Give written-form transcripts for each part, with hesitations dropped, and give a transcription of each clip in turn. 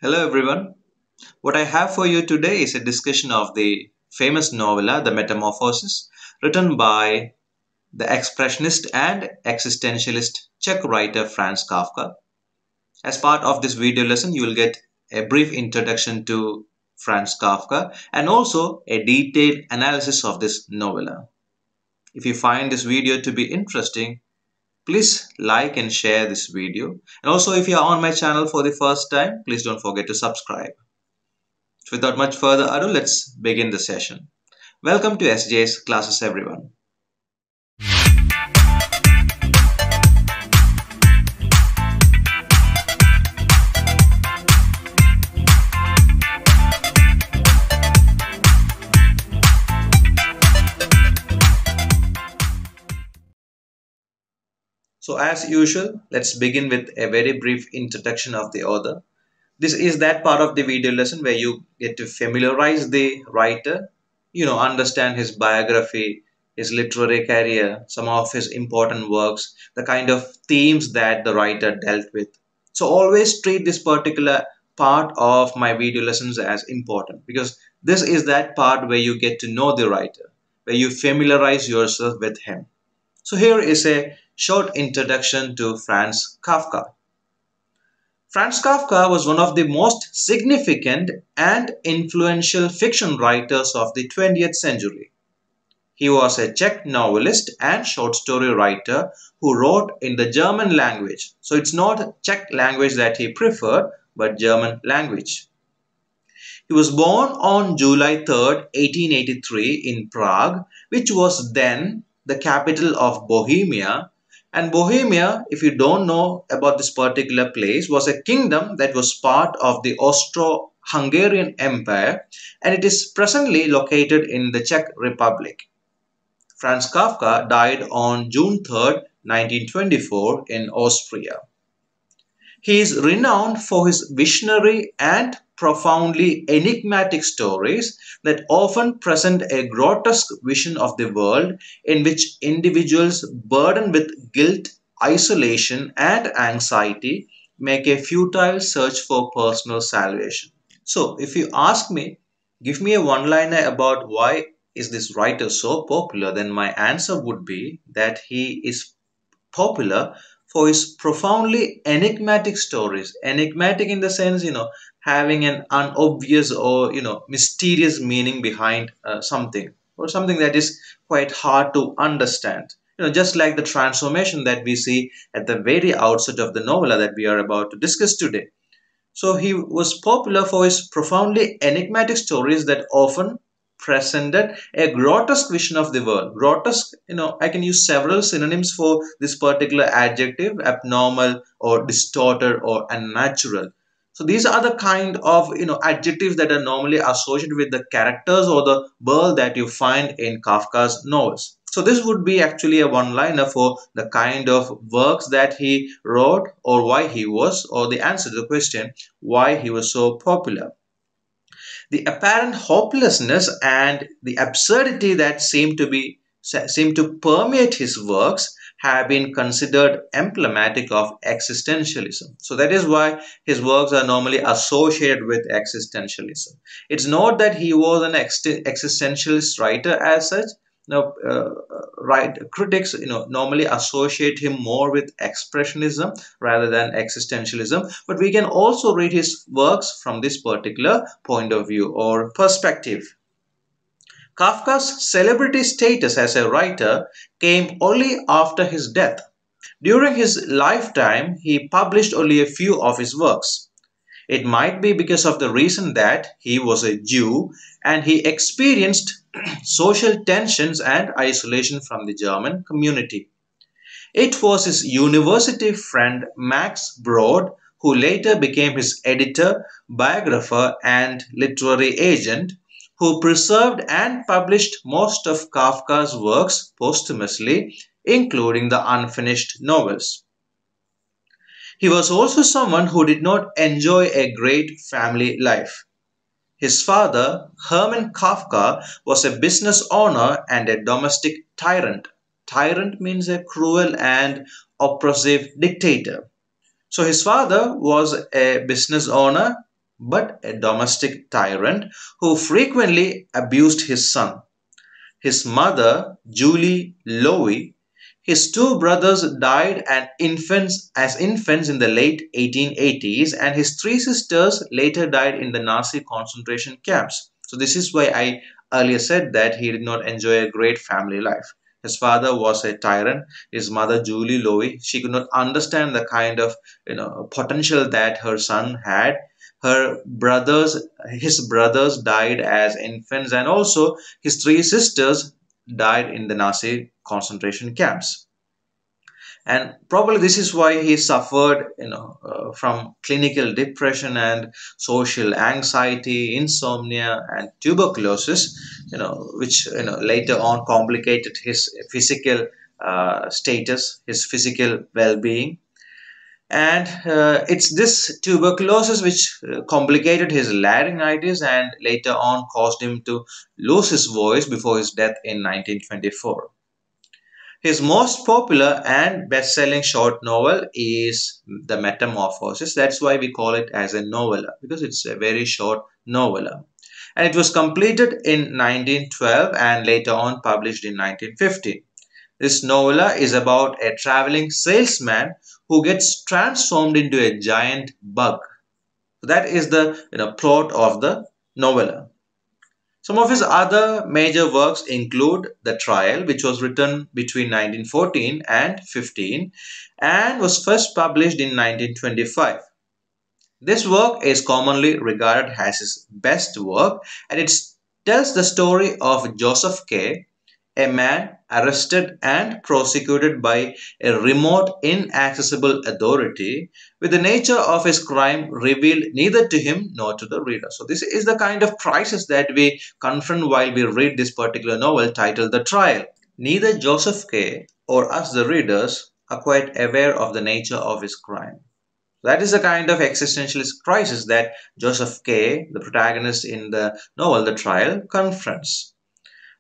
Hello everyone. What I have for you today is a discussion of the famous novella The Metamorphosis, written by the expressionist and existentialist Czech writer Franz Kafka. As part of this video lesson, you will get a brief introduction to Franz Kafka and also a detailed analysis of this novella. If you find this video to be interesting, please like and share this video. And also, if you are on my channel for the first time, please don't forget to subscribe. So without much further ado, let's begin the session. Welcome to SJ's classes, everyone. So as usual, let's begin with a very brief introduction of the author. This is that part of the video lesson where you get to familiarize the writer, understand his biography, his literary career, some of his important works, the kind of themes that the writer dealt with. So always treat this particular part of my video lessons as important because this is that part where you get to know the writer, where you familiarize yourself with him. So here is a short introduction to Franz Kafka. Franz Kafka was one of the most significant and influential fiction writers of the 20th century. He was a Czech novelist and short story writer who wrote in the German language. So it's not Czech language that he preferred, but German language. He was born on July 3rd, 1883 in Prague, which was then the capital of Bohemia. And Bohemia, if you don't know about this particular place, was a kingdom that was part of the Austro-Hungarian Empire, and it is presently located in the Czech Republic. Franz Kafka died on June 3rd, 1924 in Austria. He is renowned for his visionary and profoundly enigmatic stories that often present a grotesque vision of the world in which individuals burdened with guilt, isolation, and anxiety make a futile search for personal salvation. So, if you ask me, give me a one-liner about why is this writer so popular, then my answer would be that he is popular for his profoundly enigmatic stories. Enigmatic in the sense, having an unobvious or, mysterious meaning behind something or something that is quite hard to understand. Just like the transformation that we see at the very outset of the novella that we are about to discuss today. So he was popular for his profoundly enigmatic stories that often presented a grotesque vision of the world. Grotesque, I can use several synonyms for this particular adjective: abnormal or distorted or unnatural. So these are the kind of adjectives that are normally associated with the characters or the world that you find in Kafka's novels. So this would be actually a one-liner for the kind of works that he wrote, or why he was, or the answer to the question why he was so popular. The apparent hopelessness and the absurdity that seem to permeate his works have been considered emblematic of existentialism. So that is why his works are normally associated with existentialism. It's not that he was an existentialist writer as such. Now, critics, normally associate him more with expressionism rather than existentialism. But we can also read his works from this particular point of view or perspective. Kafka's celebrity status as a writer came only after his death. During his lifetime, he published only a few of his works. It might be because of the reason that he was a Jew and he experienced social tensions and isolation from the German community. It was his university friend Max Brod who later became his editor, biographer, and literary agent, who preserved and published most of Kafka's works posthumously, including the unfinished novels. He was also someone who did not enjoy a great family life. His father, Hermann Kafka, was a business owner and a domestic tyrant. Tyrant means a cruel and oppressive dictator. So his father was a business owner, but a domestic tyrant who frequently abused his son, his mother, Julie Lowy. His two brothers died as infants in the late 1880s, and his three sisters later died in the Nazi concentration camps. So, this is why I earlier said that he did not enjoy a great family life. His father was a tyrant. His mother, Julie Lowy, she could not understand the kind of potential that her son had. His brothers died as infants, and also his three sisters died in the Nazi concentration camps. And probably this is why he suffered, from clinical depression and social anxiety, insomnia, and tuberculosis, which later on complicated his physical status, his physical well-being. And it's this tuberculosis which complicated his laryngitis and later on caused him to lose his voice before his death in 1924. His most popular and best-selling short novel is The Metamorphosis. That's why we call it as a novella, because it's a very short novella. And it was completed in 1912 and later on published in 1915. This novella is about a traveling salesman who gets transformed into a giant bug. That is the plot of the novella. Some of his other major works include The Trial, which was written between 1914 and 15 and was first published in 1925. This work is commonly regarded as his best work, and it tells the story of Joseph K., a man arrested and prosecuted by a remote, inaccessible authority, with the nature of his crime revealed neither to him nor to the reader. So, this is the kind of crisis that we confront while we read this particular novel titled The Trial. Neither Joseph K. or us, the readers, are quite aware of the nature of his crime. That is the kind of existentialist crisis that Joseph K., the protagonist in the novel The Trial, confronts.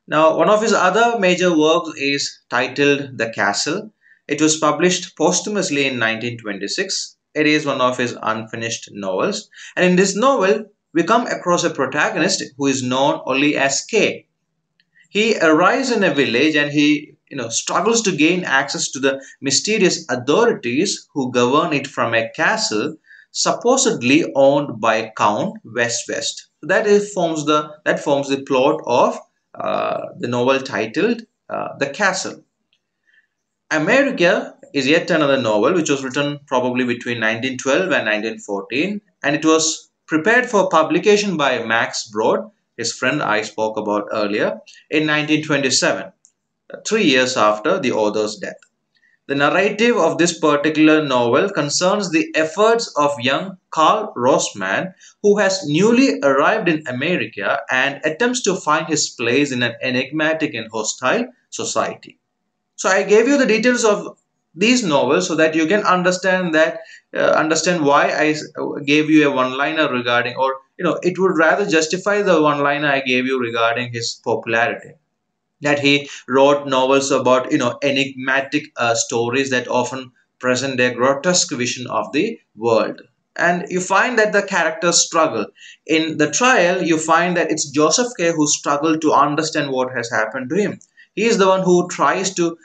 Now, one of his other major works is titled The Castle. It was published posthumously in 1926. It is one of his unfinished novels. And in this novel, we come across a protagonist who is known only as K. He arrives in a village and he struggles to gain access to the mysterious authorities who govern it from a castle supposedly owned by Count West. That forms the plot of the novel titled The Castle. America is yet another novel which was written probably between 1912 and 1914, and it was prepared for publication by Max Brod, his friend I spoke about earlier, in 1927, 3 years after the author's death. The narrative of this particular novel concerns the efforts of young Karl Rossmann, who has newly arrived in America and attempts to find his place in an enigmatic and hostile society. So I gave you the details of these novels so that you can understand why gave you a one-liner regarding, or it would rather justify the one-liner I gave you regarding his popularity, that he wrote novels about enigmatic stories that often present a grotesque vision of the world. And you find that the characters struggle. In The Trial, you find that it's Joseph K. who struggled to understand what has happened to him. He is the one who tries to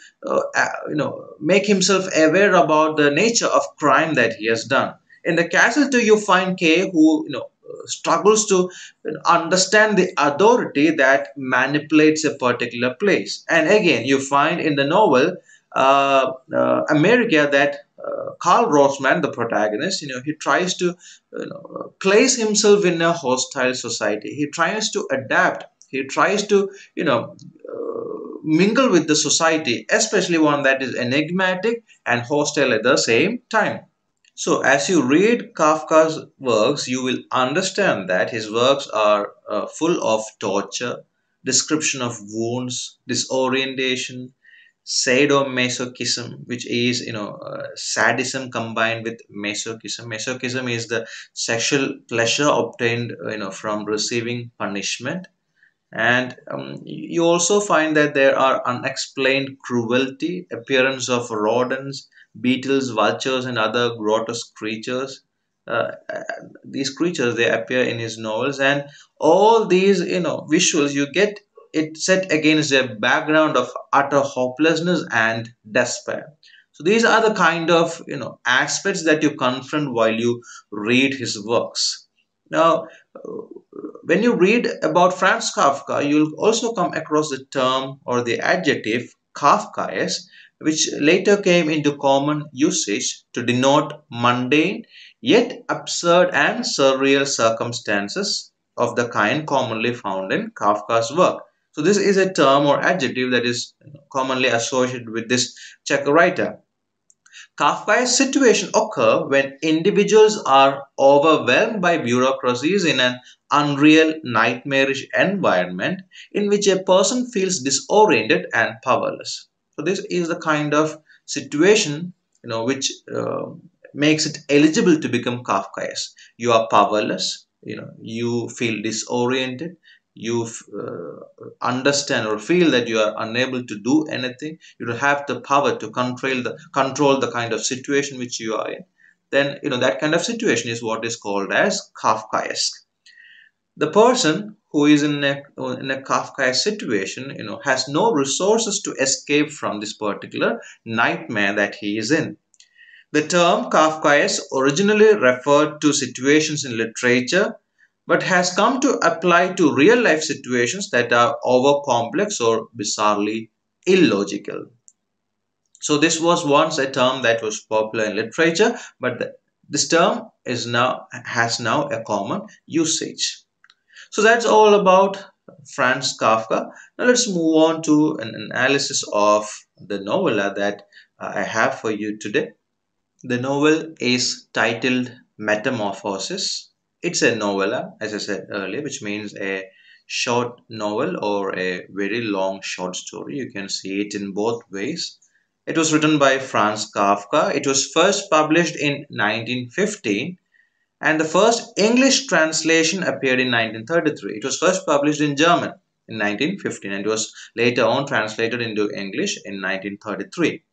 make himself aware about the nature of crime that he has done. In The Castle too, you find K, who struggles to understand the authority that manipulates a particular place. And again, you find in the novel America that Karl Rossmann, the protagonist, he tries to place himself in a hostile society. He tries to adapt. He tries to mingle with the society, especially one that is enigmatic and hostile at the same time. So, as you read Kafka's works, you will understand that his works are full of torture, description of wounds, disorientation, sadomasochism, which is sadism combined with masochism. Masochism is the sexual pleasure obtained from receiving punishment. And you also find that there are unexplained cruelty, appearance of rodents, beetles, vultures, and other grotesque creatures, these creatures, they appear in his novels, and all these visuals you get it set against a background of utter hopelessness and despair. So these are the kind of aspects that you confront while you read his works. Now, when you read about Franz Kafka, you'll also come across the term or the adjective Kafkaesque, which later came into common usage to denote mundane yet absurd and surreal circumstances of the kind commonly found in Kafka's work. So this is a term or adjective that is commonly associated with this Czech writer. Kafka's situation occur when individuals are overwhelmed by bureaucracies in an unreal, nightmarish environment in which a person feels disoriented and powerless. So this is the kind of situation which makes it eligible to become Kafkaesque. You are powerless, you feel disoriented, you understand or feel that you are unable to do anything, you don't have the power to control the kind of situation which you are in, then that kind of situation is what is called as Kafkaesque. The person who is in a Kafkaesque situation has no resources to escape from this particular nightmare that he is in. The term Kafkaesque originally referred to situations in literature but has come to apply to real life situations that are over complex or bizarrely illogical. So this was once a term that was popular in literature, but this term has now a common usage. So that's all about Franz Kafka. Now let's move on to an analysis of the novella that I have for you today. The novel is titled Metamorphosis. It's a novella, as I said earlier, which means a short novel or a very long short story. You can see it in both ways. It was written by Franz Kafka. It was first published in 1915, and the first English translation appeared in 1933. It was first published in German in 1915 and it was later on translated into English in 1933.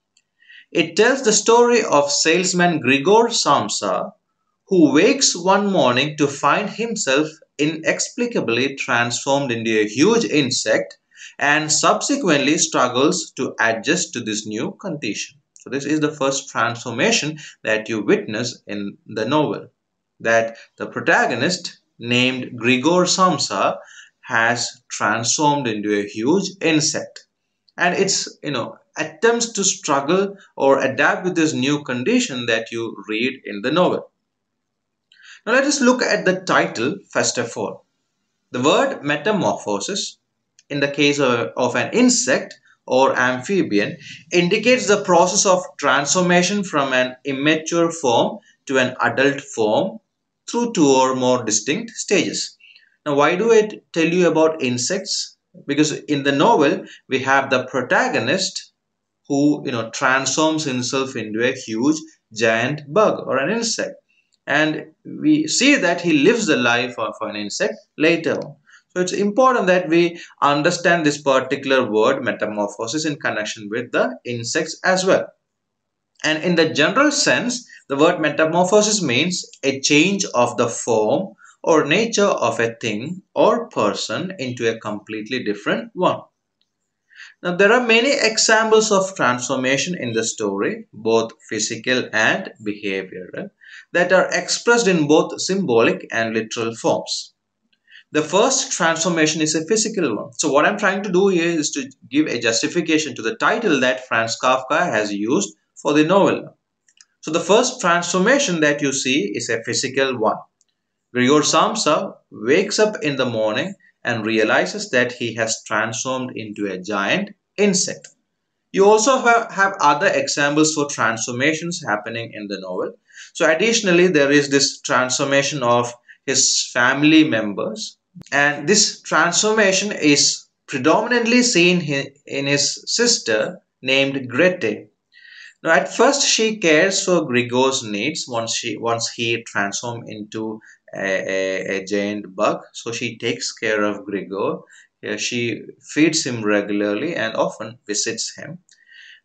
It tells the story of salesman Gregor Samsa, who wakes one morning to find himself inexplicably transformed into a huge insect and subsequently struggles to adjust to this new condition. So this is the first transformation that you witness in the novel, that the protagonist named Gregor Samsa has transformed into a huge insect, and it's attempts to struggle or adapt with this new condition that you read in the novel. Now let us look at the title first of all. The word metamorphosis in the case of an insect or amphibian indicates the process of transformation from an immature form to an adult form through two or more distinct stages. Now why do I tell you about insects? Because in the novel we have the protagonist who transforms himself into a huge giant bug or an insect, and we see that he lives the life of an insect later on. So it's important that we understand this particular word metamorphosis in connection with the insects as well. And in the general sense, the word metamorphosis means a change of the form or nature of a thing or person into a completely different one. Now, there are many examples of transformation in the story, both physical and behavioral, that are expressed in both symbolic and literal forms. The first transformation is a physical one. So, what I'm trying to do here is to give a justification to the title that Franz Kafka has used for the novel. So, the first transformation that you see is a physical one. Gregor Samsa wakes up in the morning and realizes that he has transformed into a giant insect. You also have other examples for transformations happening in the novel. So additionally, there is this transformation of his family members, and this transformation is predominantly seen in his sister named Grete. Now, at first, she cares for Gregor's needs once he transforms into a giant bug. So she takes care of Gregor. She feeds him regularly and often visits him.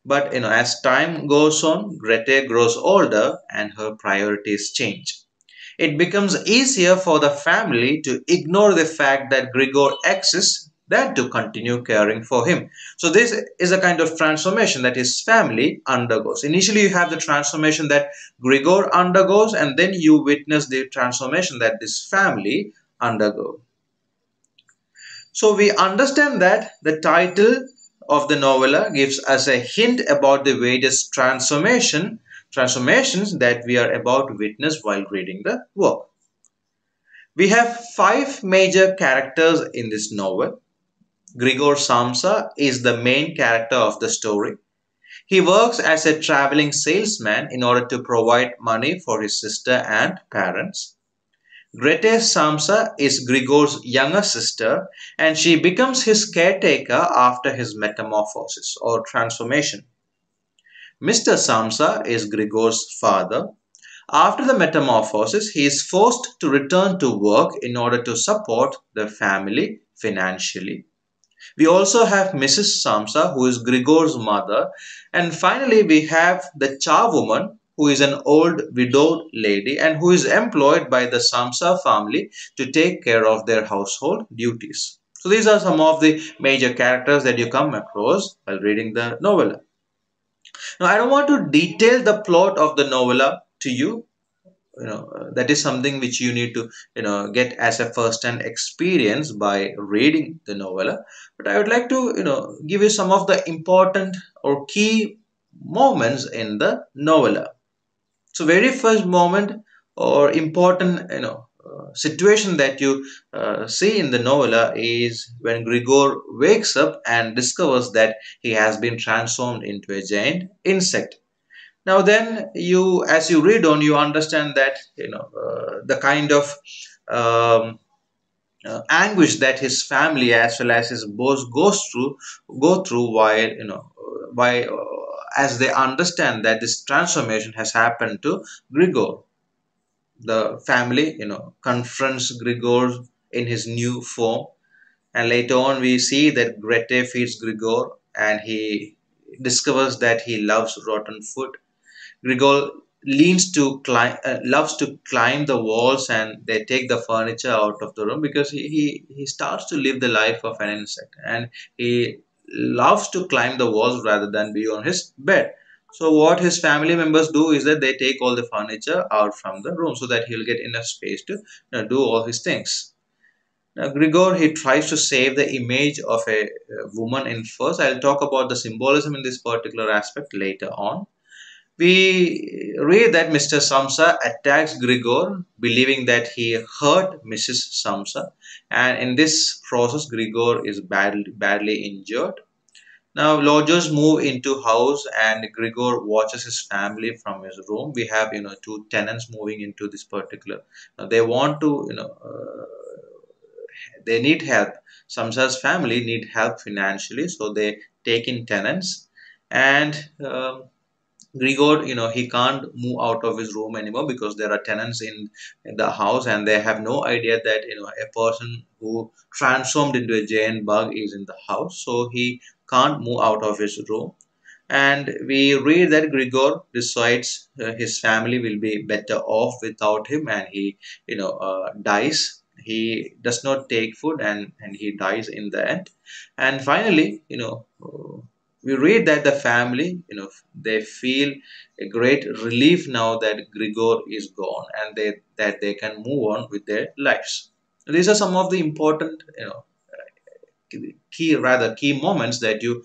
But as time goes on, Grete grows older and her priorities change. It becomes easier for the family to ignore the fact that Grigor exists than to continue caring for him. So this is a kind of transformation that his family undergoes. Initially, you have the transformation that Grigor undergoes, and then you witness the transformation that this family undergoes. So we understand that the title of the novella gives us a hint about the various transformations that we are about to witness while reading the work. We have five major characters in this novel. Gregor Samsa is the main character of the story. He works as a traveling salesman in order to provide money for his sister and parents. Grete Samsa is Grigor's younger sister, and she becomes his caretaker after his metamorphosis or transformation. Mr. Samsa is Grigor's father. After the metamorphosis, he is forced to return to work in order to support the family financially. We also have Mrs. Samsa, who is Grigor's mother. And finally, we have the charwoman, who is an old widowed lady and who is employed by the Samsa family to take care of their household duties. So these are some of the major characters that you come across while reading the novella. Now, I don't want to detail the plot of the novella to you. That is something which you need to get as a first hand experience by reading the novella, but I would like to give you some of the important or key moments in the novella. So very first moment or important situation that you see in the novella is when Grigor wakes up and discovers that he has been transformed into a giant insect. Now then, as you read on, you understand that the kind of um, anguish that his family as well as his boss go through while why as they understand that this transformation has happened to Grigor. The family confronts Grigor in his new form, and later on we see that Grete feeds Grigor, and he discovers that he loves rotten food. Grigor loves to climb the walls, and they take the furniture out of the room because he starts to live the life of an insect, and he loves to climb the walls rather than be on his bed. So what his family members do is that they take all the furniture out from the room so that he'll get enough space to do all his things. Now, Grigor, he tries to save the image of a woman in first. I'll talk about the symbolism in this particular aspect later on. We read that Mr. Samsa attacks Grigor, believing that he hurt Mrs. Samsa, and in this process, Grigor is badly injured. Now, lodgers move into house, and Grigor watches his family from his room. We have two tenants moving into this particular. They want to they need help. Samsa's family need help financially, so they take in tenants, and Grigor, he can't move out of his room anymore because there are tenants in the house and they have no idea that a person who transformed into a giant bug is in the house. So he can't move out of his room. And we read that Grigor decides his family will be better off without him, and he dies. He does not take food, and he dies in the end. And finally, we read that the family, they feel a great relief now that Grigor is gone, and that they can move on with their lives. These are some of the important, key moments that you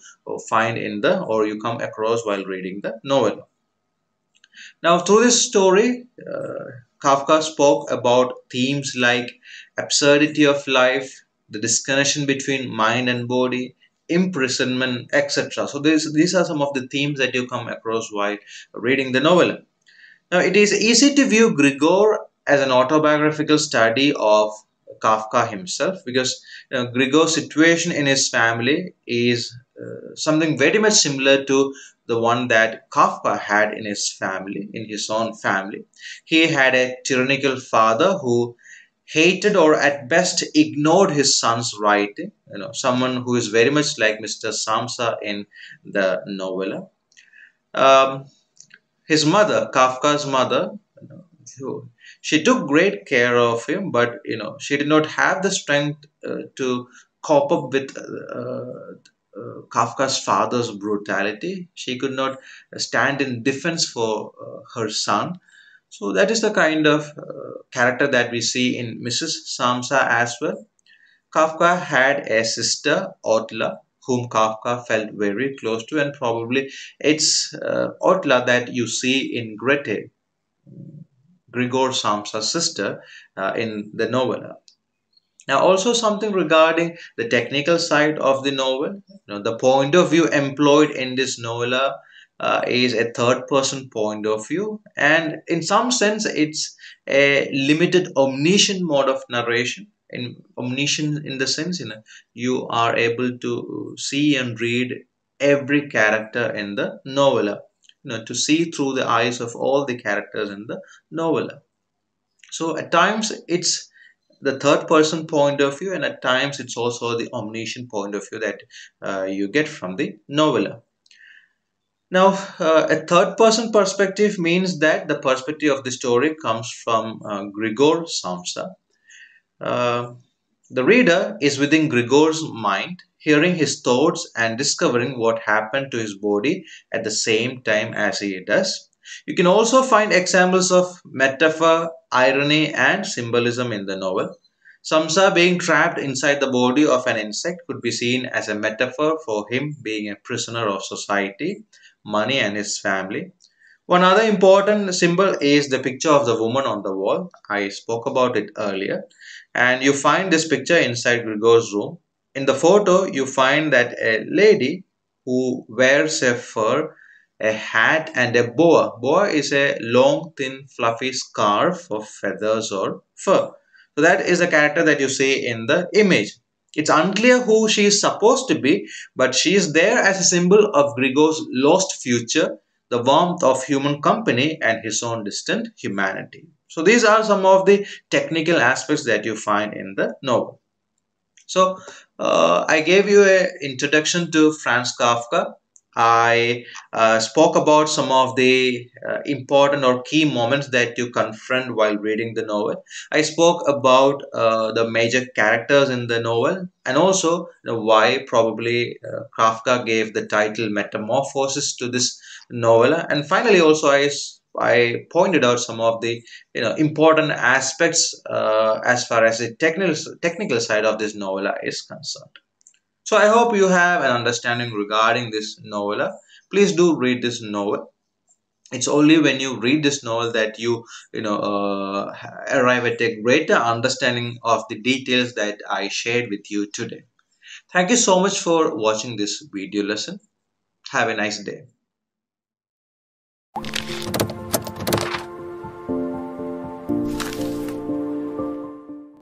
find in the or you come across while reading the novel. Now, through this story, Kafka spoke about themes like absurdity of life, the disconnection between mind and body, imprisonment, etc. So these are some of the themes that you come across while reading the novel. Now, it is easy to view Grigor as an autobiographical study of Kafka himself because Grigor's situation in his family is something very much similar to the one that Kafka had in his family, in his own family. He had a tyrannical father who hated or at best ignored his son's writing, someone who is very much like Mr. Samsa in the novella. Um, his mother, Kafka's mother, She took great care of him, but she did not have the strength to cope up with Kafka's father's brutality. She could not stand in defense for her son. So that is the kind of character that we see in Mrs. Samsa as well. Kafka had a sister, Otla, whom Kafka felt very close to, and probably it's Otla that you see in Grete, Gregor Samsa's sister, in the novella. Now, also something regarding the technical side of the novel. The point of view employed in this novella is a third-person point of view, and in some sense, it's a limited omniscient mode of narration. In omniscient, in the sense, you are able to see and read every character in the novella. To see through the eyes of all the characters in the novella. So at times it's the third person point of view, and at times it's also the omniscient point of view that you get from the novella. Now, a third person perspective means that the perspective of the story comes from Gregor Samsa. Uh, the reader is within Gregor's mind, hearing his thoughts and discovering what happened to his body at the same time as he does. You can also find examples of metaphor, irony, and symbolism in the novel. Samsa being trapped inside the body of an insect could be seen as a metaphor for him being a prisoner of society, money, and his family. One other important symbol is the picture of the woman on the wall. I spoke about it earlier. And you find this picture inside Gregor's room. In the photo, you find that a lady who wears a fur, a hat, and a boa. Boa is a long, thin, fluffy scarf of feathers or fur. So that is a character that you see in the image. It's unclear who she is supposed to be, but she is there as a symbol of Gregor's lost future, the warmth of human company, and his own distant humanity. So these are some of the technical aspects that you find in the novel. So I gave you an introduction to Franz Kafka. I spoke about some of the important or key moments that you confront while reading the novel. I spoke about the major characters in the novel, and also why probably Kafka gave the title Metamorphosis to this novella. And finally, also I pointed out some of the important aspects as far as the technical side of this novella is concerned. So I hope you have an understanding regarding this novella. Please do read this novel. It's only when you read this novel that arrive at a greater understanding of the details that I shared with you today. Thank you so much for watching this video lesson. Have a nice day.